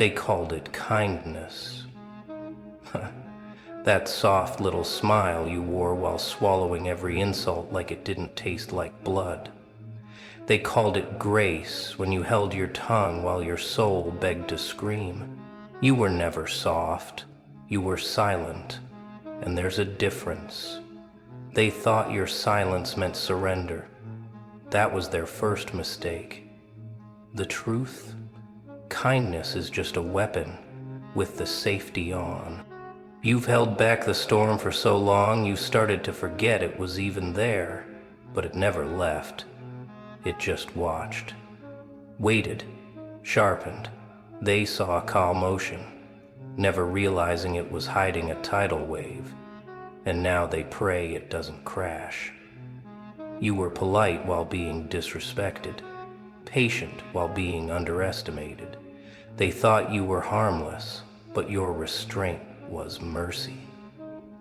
They called it kindness. That soft little smile you wore while swallowing every insult like it didn't taste like blood. They called it grace when you held your tongue while your soul begged to scream. You were never soft. You were silent. And there's a difference. They thought your silence meant surrender. That was their first mistake. The truth? Kindness is just a weapon with the safety on. You've held back the storm for so long you started to forget it was even there, but it never left. It just watched. Waited. Sharpened. They saw a calm ocean, never realizing it was hiding a tidal wave, and now they pray it doesn't crash. You were polite while being disrespected, patient while being underestimated. They thought you were harmless, but your restraint was mercy,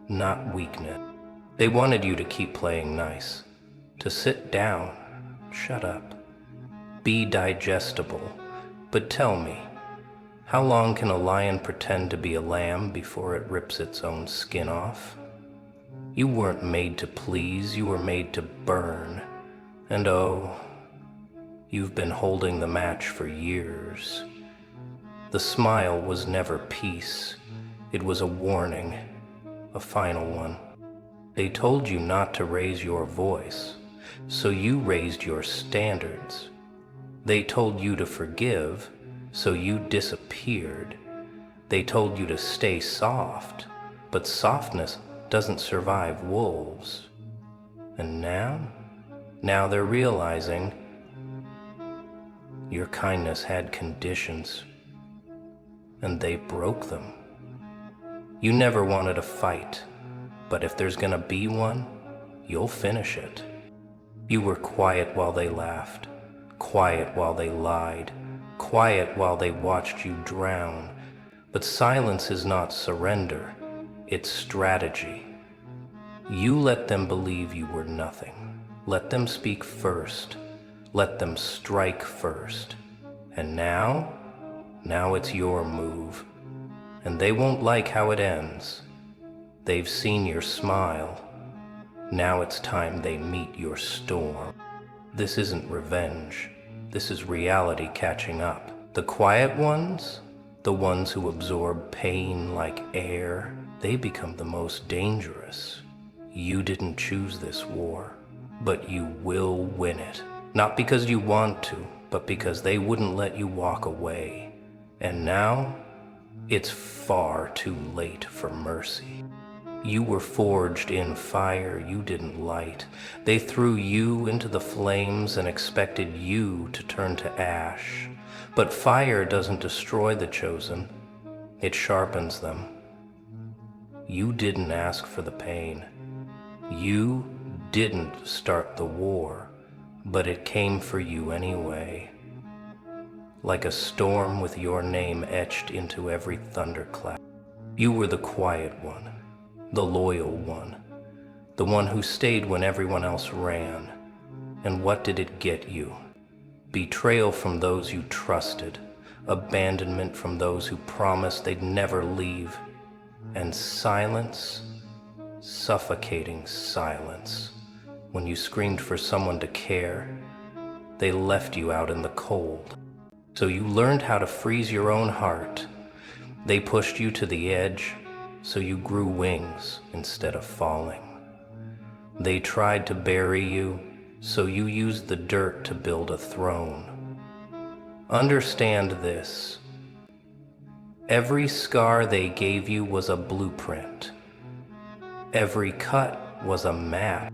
not weakness. They wanted you to keep playing nice, to sit down, shut up, be digestible. But tell me, how long can a lion pretend to be a lamb before it rips its own skin off? You weren't made to please, you were made to burn. And oh, you've been holding the match for years. The smile was never peace. It was a warning, a final one. They told you not to raise your voice, so you raised your standards. They told you to forgive, so you disappeared. They told you to stay soft, but softness doesn't survive wolves. And now they're realizing your kindness had conditions, and they broke them. You never wanted a fight, but if there's gonna be one, you'll finish it. You were quiet while they laughed, quiet while they lied, quiet while they watched you drown. But silence is not surrender, it's strategy. You let them believe you were nothing. Let them speak first. Let them strike first. And now it's your move. And they won't like how it ends. They've seen your smile. Now it's time they meet your storm. This isn't revenge. This is reality catching up. The quiet ones, the ones who absorb pain like air, they become the most dangerous. You didn't choose this war, but you will win it. Not because you want to, but because they wouldn't let you walk away. And now, it's far too late for mercy. You were forged in fire you didn't light. They threw you into the flames and expected you to turn to ash. But fire doesn't destroy the chosen, it sharpens them. You didn't ask for the pain. You didn't start the war, but it came for you anyway. Like a storm with your name etched into every thunderclap. You were the quiet one, the loyal one, the one who stayed when everyone else ran. And what did it get you? Betrayal from those you trusted, abandonment from those who promised they'd never leave, and silence, suffocating silence. When you screamed for someone to care, they left you out in the cold. So you learned how to freeze your own heart. They pushed you to the edge, so you grew wings instead of falling. They tried to bury you, so you used the dirt to build a throne. Understand this. Every scar they gave you was a blueprint. Every cut was a map.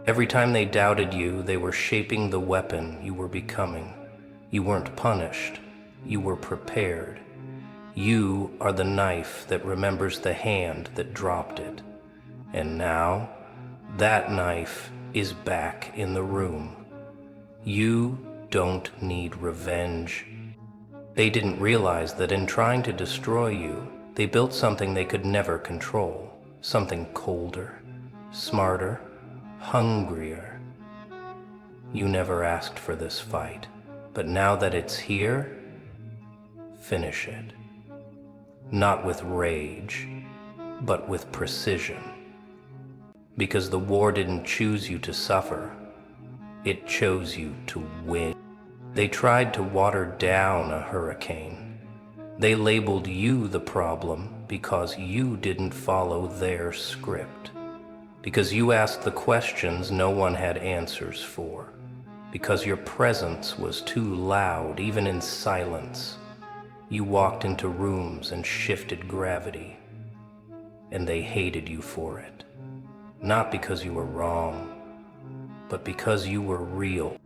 Every time they doubted you, they were shaping the weapon you were becoming. You weren't punished, you were prepared. You are the knife that remembers the hand that dropped it. And now, that knife is back in the room. You don't need revenge. They didn't realize that in trying to destroy you, they built something they could never control. Something colder, smarter, hungrier. You never asked for this fight. But now that it's here, finish it. not with rage, but with precision. Because the war didn't choose you to suffer, it chose you to win. They tried to water down a hurricane. They labeled you the problem because you didn't follow their script. Because you asked the questions no one had answers for. Because your presence was too loud, even in silence. You walked into rooms and shifted gravity, and they hated you for it. Not because you were wrong, but because you were real.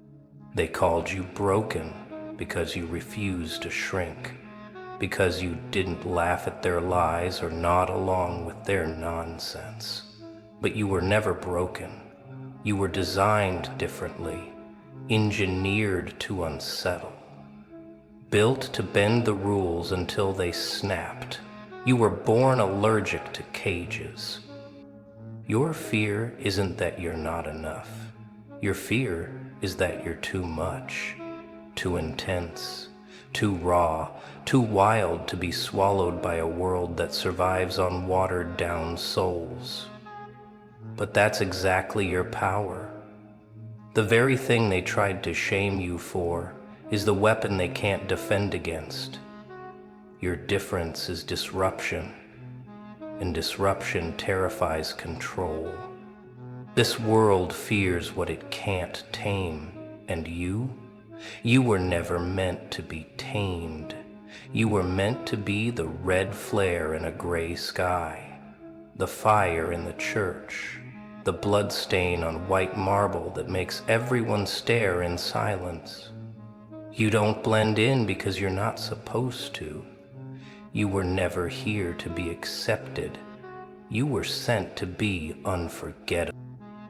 They called you broken because you refused to shrink, because you didn't laugh at their lies or nod along with their nonsense. But you were never broken. You were designed differently, engineered to unsettle, built to bend the rules until they snapped. You were born allergic to cages. Your fear isn't that you're not enough. Your fear is that you're too much, too intense, too raw, too wild to be swallowed by a world that survives on watered-down souls. But that's exactly your power. The very thing they tried to shame you for is the weapon they can't defend against. Your difference is disruption, and disruption terrifies control. This world fears what it can't tame, and you were never meant to be tamed. You were meant to be the red flare in a gray sky, the fire in the church, the blood stain on white marble that makes everyone stare in silence. You don't blend in because you're not supposed to. You were never here to be accepted. You were sent to be unforgettable.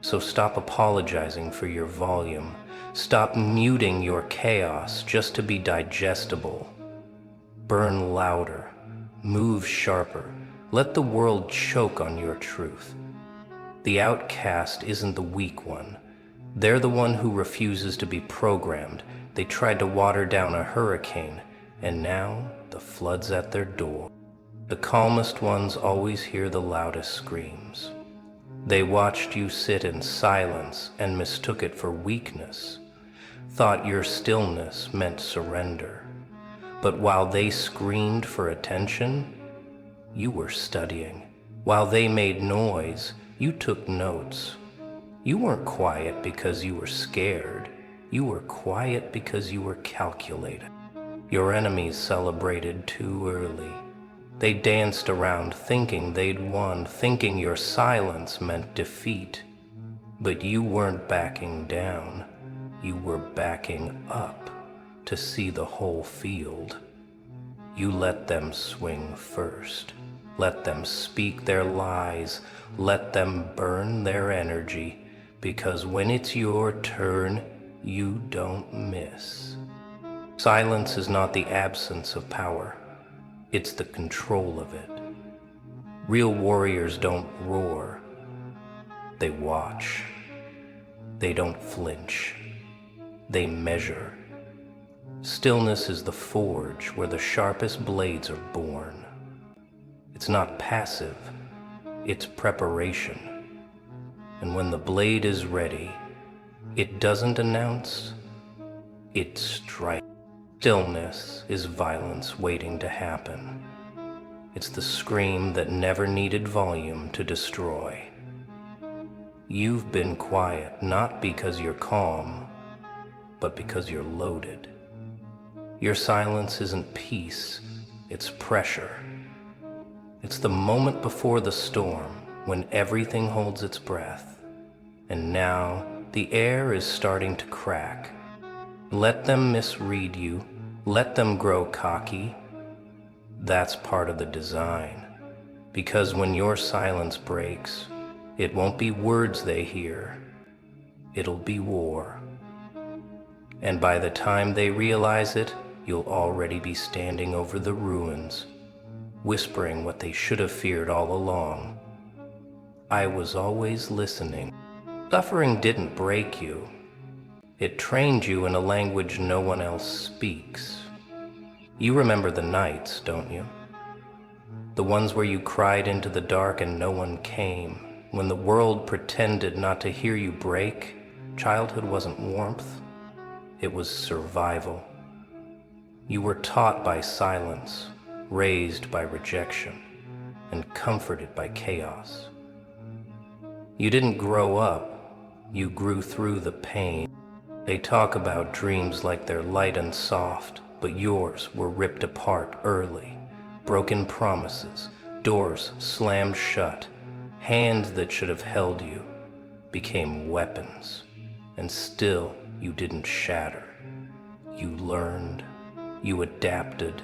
So stop apologizing for your volume. Stop muting your chaos just to be digestible. Burn louder. Move sharper. Let the world choke on your truth. The outcast isn't the weak one. They're the one who refuses to be programmed. They tried to water down a hurricane, and now the flood's at their door. The calmest ones always hear the loudest screams. They watched you sit in silence and mistook it for weakness, thought your stillness meant surrender. But while they screamed for attention, you were studying. While they made noise, you took notes. You weren't quiet because you were scared. You were quiet because you were calculated. Your enemies celebrated too early. They danced around thinking they'd won, thinking your silence meant defeat. But you weren't backing down. You were backing up to see the whole field. You let them swing first. Let them speak their lies. Let them burn their energy, because when it's your turn, you don't miss. Silence is not the absence of power. It's the control of it. Real warriors don't roar. They watch. They don't flinch. They measure. Stillness is the forge where the sharpest blades are born. It's not passive. It's preparation. And when the blade is ready, it doesn't announce, it strikes. Stillness is violence waiting to happen. It's the scream that never needed volume to destroy. You've been quiet not because you're calm, but because you're loaded. Your silence isn't peace, it's pressure. It's the moment before the storm when everything holds its breath. And now the air is starting to crack. Let them misread you. Let them grow cocky. That's part of the design. Because when your silence breaks, it won't be words they hear. It'll be war. And by the time they realize it, you'll already be standing over the ruins, whispering what they should have feared all along. I was always listening. Suffering didn't break you. It trained you in a language no one else speaks. You remember the nights, don't you? The ones where you cried into the dark and no one came. When the world pretended not to hear you break, childhood wasn't warmth, it was survival. You were taught by silence, raised by rejection, and comforted by chaos. You didn't grow up, you grew through the pain. They talk about dreams like they're light and soft, but yours were ripped apart early. Broken promises, doors slammed shut, hands that should have held you became weapons, and still you didn't shatter. You learned, you adapted.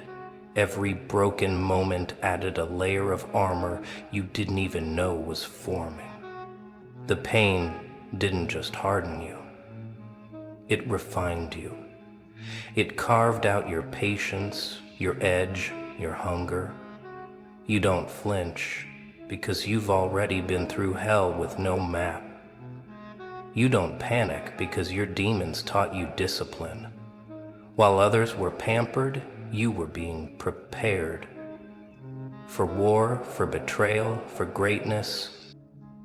Every broken moment added a layer of armor you didn't even know was forming. The pain didn't just harden you, it refined you. It carved out your patience, your edge, your hunger. You don't flinch because you've already been through hell with no map. You don't panic because your demons taught you discipline. While others were pampered, you were being prepared. For war, for betrayal, for greatness.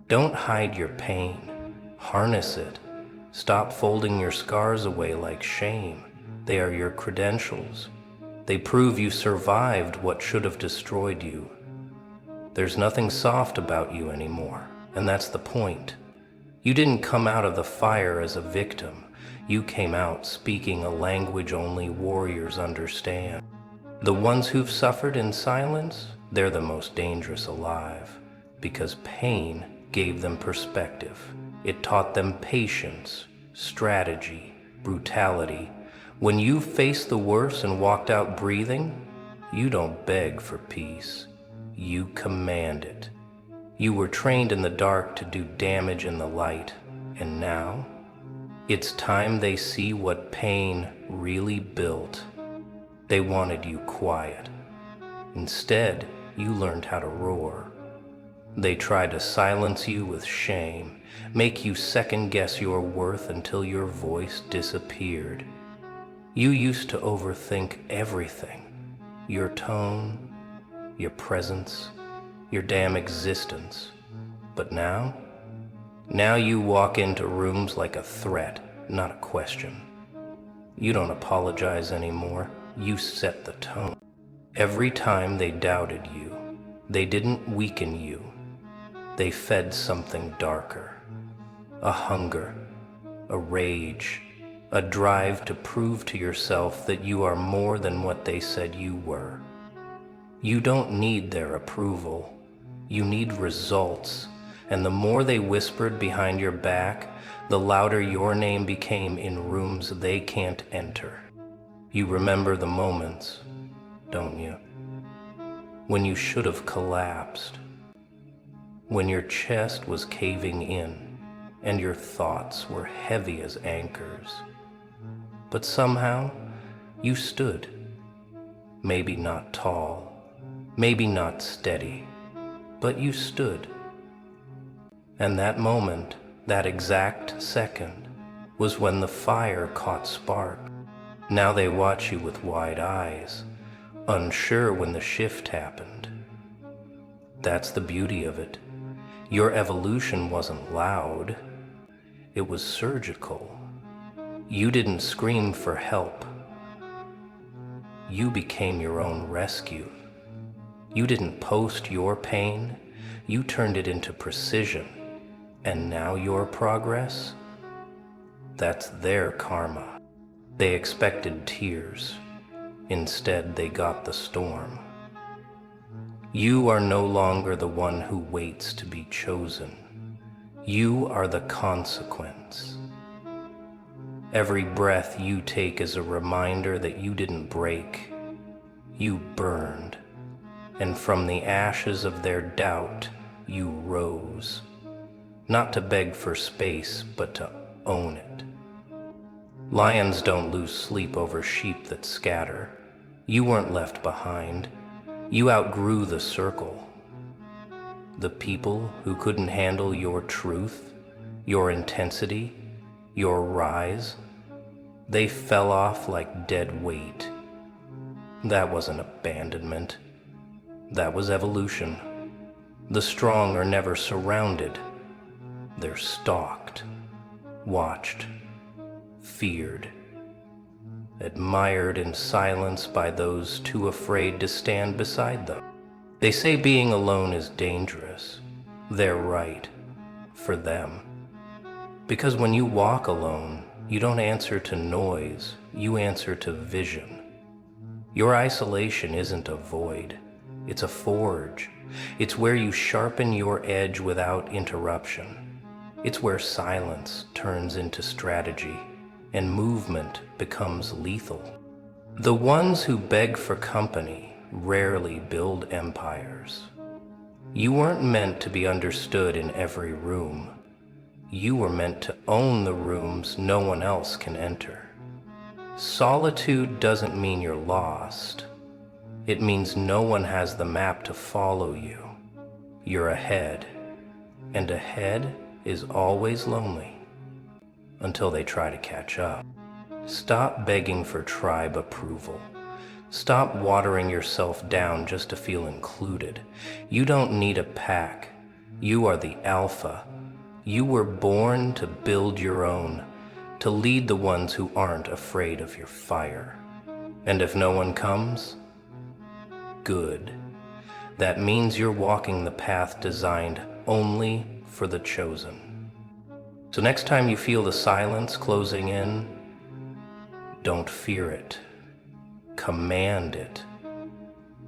Don't hide your pain. Harness it. Stop folding your scars away like shame. They are your credentials. They prove you survived what should have destroyed you. There's nothing soft about you anymore, and that's the point. You didn't come out of the fire as a victim. You came out speaking a language only warriors understand. The ones who've suffered in silence, they're the most dangerous alive, because pain gave them perspective. It taught them patience, strategy, brutality. When you faced the worst and walked out breathing, you don't beg for peace. You command it. You were trained in the dark to do damage in the light, and now it's time they see what pain really built. They wanted you quiet. Instead, you learned how to roar. They tried to silence you with shame, make you second-guess your worth until your voice disappeared. You used to overthink everything. Your tone, your presence, your damn existence. But now you walk into rooms like a threat, not a question. You don't apologize anymore. You set the tone. Every time they doubted you, they didn't weaken you. They fed something darker. A hunger, a rage, a drive to prove to yourself that you are more than what they said you were. You don't need their approval. You need results. And the more they whispered behind your back, the louder your name became in rooms they can't enter. You remember the moments, don't you? When you should have collapsed. When your chest was caving in and your thoughts were heavy as anchors. But somehow, you stood. Maybe not tall, maybe not steady, but you stood. And that moment, that exact second, was when the fire caught spark. Now they watch you with wide eyes, unsure when the shift happened. That's the beauty of it. Your evolution wasn't loud, it was surgical. You didn't scream for help. You became your own rescue. You didn't post your pain, you turned it into precision. And now your progress? That's their karma. They expected tears. Instead, they got the storm. You are no longer the one who waits to be chosen. You are the consequence. Every breath you take is a reminder that you didn't break. You burned. And from the ashes of their doubt, you rose. Not to beg for space, but to own it. Lions don't lose sleep over sheep that scatter. You weren't left behind. You outgrew the circle. The people who couldn't handle your truth, your intensity, your rise, they fell off like dead weight. That wasn't abandonment. That was evolution. The strong are never surrounded. They're stalked, watched, feared, admired in silence by those too afraid to stand beside them. They say being alone is dangerous. They're right, for them. Because when you walk alone, you don't answer to noise, you answer to vision. Your isolation isn't a void, it's a forge. It's where you sharpen your edge without interruption. It's where silence turns into strategy and movement becomes lethal. The ones who beg for company rarely build empires. You weren't meant to be understood in every room. You were meant to own the rooms no one else can enter. Solitude doesn't mean you're lost. It means no one has the map to follow you. You're ahead, and ahead is always lonely until they try to catch up. Stop begging for tribe approval. Stop watering yourself down just to feel included. You don't need a pack. You are the alpha. You were born to build your own, to lead the ones who aren't afraid of your fire. And if no one comes, good. That means you're walking the path designed only for the chosen. So next time you feel the silence closing in, don't fear it. Command it.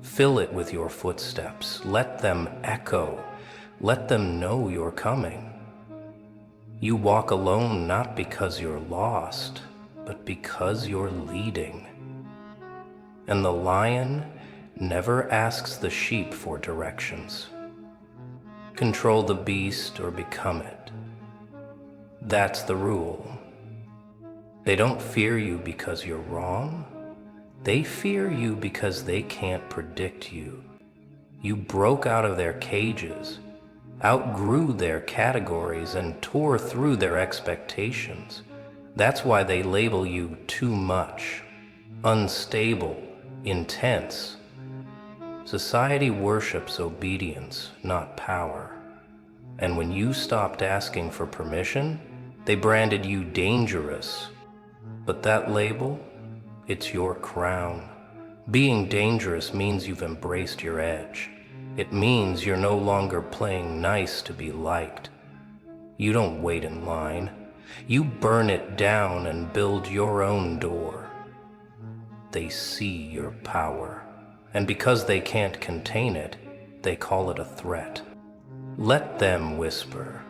Fill it with your footsteps. Let them echo. Let them know you're coming. You walk alone not because you're lost, but because you're leading. And the lion never asks the sheep for directions. Control the beast or become it. That's the rule. They don't fear you because you're wrong. They fear you because they can't predict you. You broke out of their cages, outgrew their categories, and tore through their expectations. That's why they label you too much, unstable, intense. Society worships obedience, not power. And when you stopped asking for permission, they branded you dangerous. But that label, it's your crown. Being dangerous means you've embraced your edge. It means you're no longer playing nice to be liked. You don't wait in line. You burn it down and build your own door. They see your power, and because they can't contain it, they call it a threat. Let them whisper.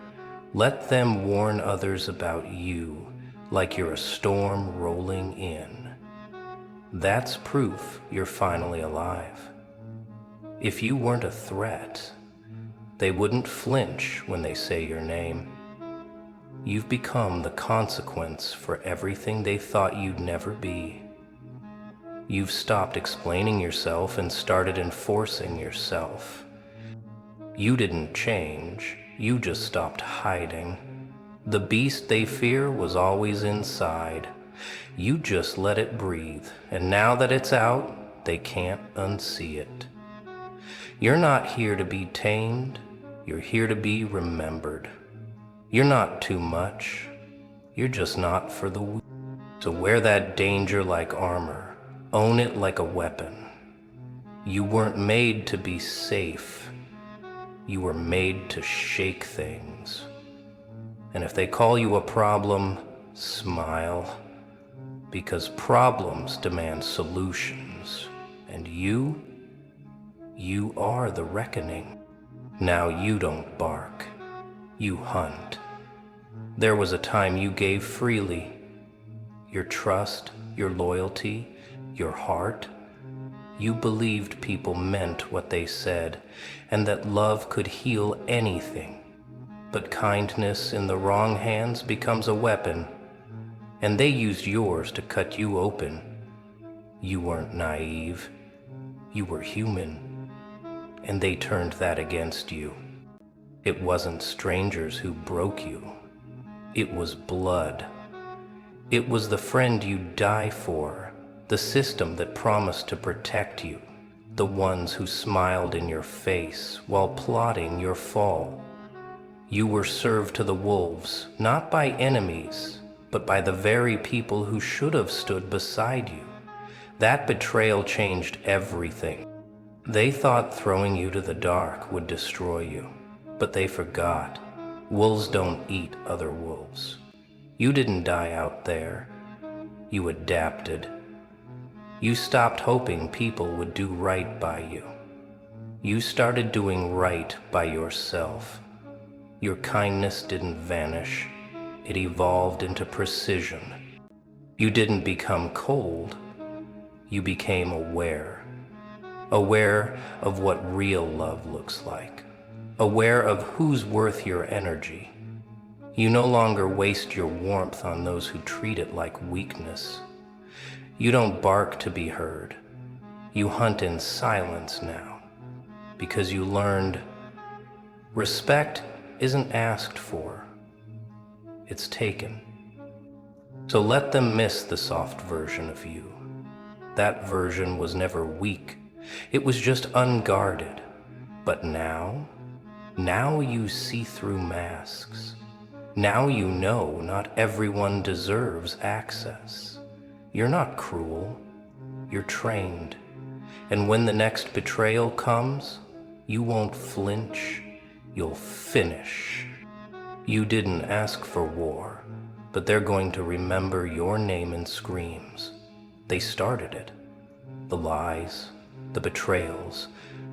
Let them warn others about you like you're a storm rolling in. That's proof you're finally alive. If you weren't a threat, they wouldn't flinch when they say your name. You've become the consequence for everything they thought you'd never be. You've stopped explaining yourself and started enforcing yourself. You didn't change, you just stopped hiding. The beast they fear was always inside. You just let it breathe, and now that it's out, they can't unsee it. You're not here to be tamed, you're here to be remembered. You're not too much, you're just not for the weak. So wear that danger like armor, own it like a weapon. You weren't made to be safe, you were made to shake things. And if they call you a problem, smile, because problems demand solutions, and you are the reckoning. Now you don't bark, you hunt. There was a time you gave freely, your trust, your loyalty, your heart. You believed people meant what they said, and that love could heal anything. But kindness in the wrong hands becomes a weapon, and they used yours to cut you open. You weren't naive, you were human, and they turned that against you. It wasn't strangers who broke you, it was blood. It was the friend you'd die for, the system that promised to protect you, the ones who smiled in your face while plotting your fall. You were served to the wolves, not by enemies, but by the very people who should have stood beside you. That betrayal changed everything. They thought throwing you to the dark would destroy you, but they forgot. Wolves don't eat other wolves. You didn't die out there. You adapted. You stopped hoping people would do right by you. You started doing right by yourself. Your kindness didn't vanish. It evolved into precision. You didn't become cold. You became aware. Aware of what real love looks like. Aware of who's worth your energy. You no longer waste your warmth on those who treat it like weakness. You don't bark to be heard. You hunt in silence now, because you learned respect isn't asked for, it's taken. So let them miss the soft version of you. That version was never weak. It was just unguarded. But now you see through masks. Now you know not everyone deserves access. You're not cruel. You're trained. And when the next betrayal comes, you won't flinch. You'll finish. You didn't ask for war, but they're going to remember your name in screams. They started it. The lies, the betrayals,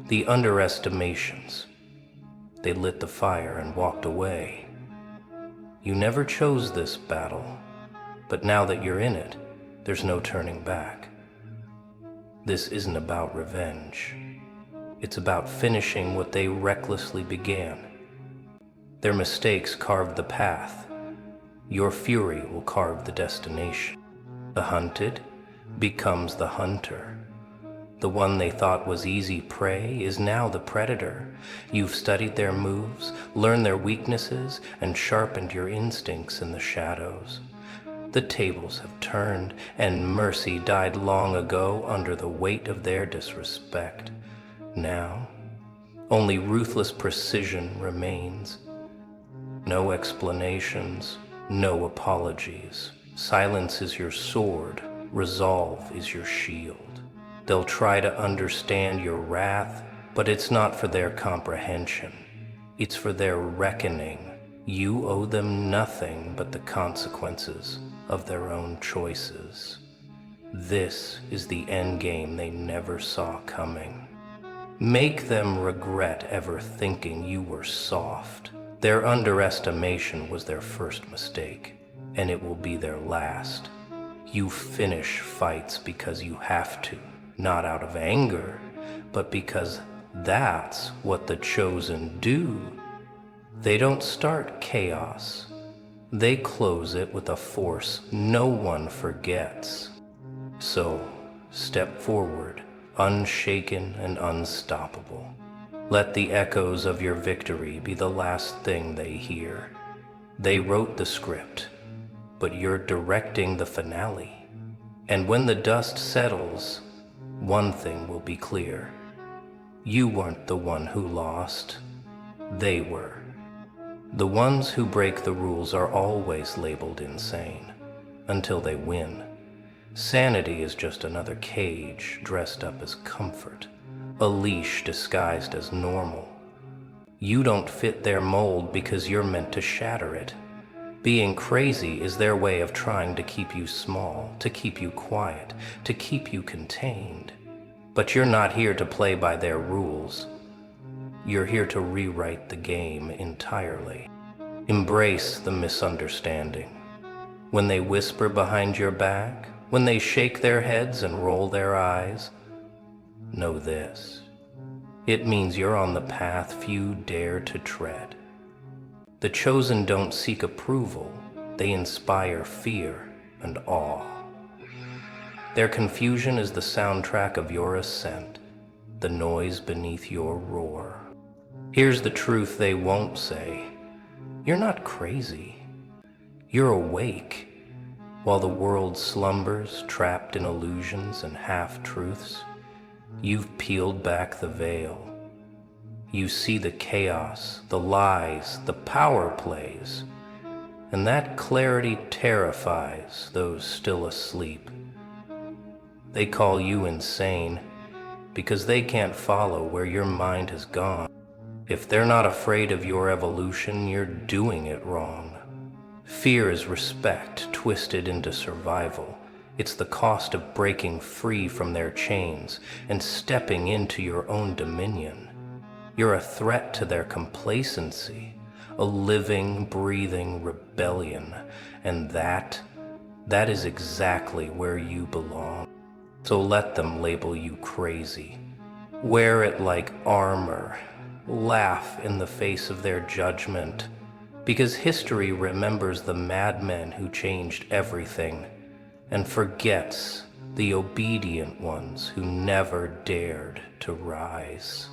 the underestimations. They lit the fire and walked away. You never chose this battle, but now that you're in it, there's no turning back. This isn't about revenge. It's about finishing what they recklessly began. Their mistakes carved the path. Your fury will carve the destination. The hunted becomes the hunter. The one they thought was easy prey is now the predator. You've studied their moves, learned their weaknesses, and sharpened your instincts in the shadows. The tables have turned, and mercy died long ago under the weight of their disrespect. Now, only ruthless precision remains. No explanations, no apologies. Silence is your sword, resolve is your shield. They'll try to understand your wrath, but it's not for their comprehension. It's for their reckoning. You owe them nothing but the consequences of their own choices. This is the endgame they never saw coming. Make them regret ever thinking you were soft. Their underestimation was their first mistake, and it will be their last. You finish fights because you have to, not out of anger, but because that's what the chosen do. They don't start chaos. They close it with a force no one forgets. So, step forward, unshaken and unstoppable. Let the echoes of your victory be the last thing they hear. They wrote the script, but you're directing the finale. And when the dust settles, one thing will be clear. You weren't the one who lost. They were. The ones who break the rules are always labeled insane, until they win. Sanity is just another cage dressed up as comfort, a leash disguised as normal. You don't fit their mold because you're meant to shatter it. Being crazy is their way of trying to keep you small, to keep you quiet, to keep you contained. But you're not here to play by their rules. You're here to rewrite the game entirely. Embrace the misunderstanding. When they whisper behind your back, when they shake their heads and roll their eyes, know this. It means you're on the path few dare to tread. The chosen don't seek approval, they inspire fear and awe. Their confusion is the soundtrack of your ascent, the noise beneath your roar. Here's the truth they won't say. You're not crazy. You're awake. While the world slumbers, trapped in illusions and half-truths, You've peeled back the veil. You see the chaos, the lies, the power plays, and that clarity terrifies those still asleep. They call you insane because they can't follow where your mind has gone. If they're not afraid of your evolution, you're doing it wrong. Fear is respect twisted into survival. It's the cost of breaking free from their chains and stepping into your own dominion. You're a threat to their complacency, a living, breathing rebellion, and that is exactly where you belong. So let them label you crazy. Wear it like armor. Laugh in the face of their judgment, because history remembers the madmen who changed everything and forgets the obedient ones who never dared to rise.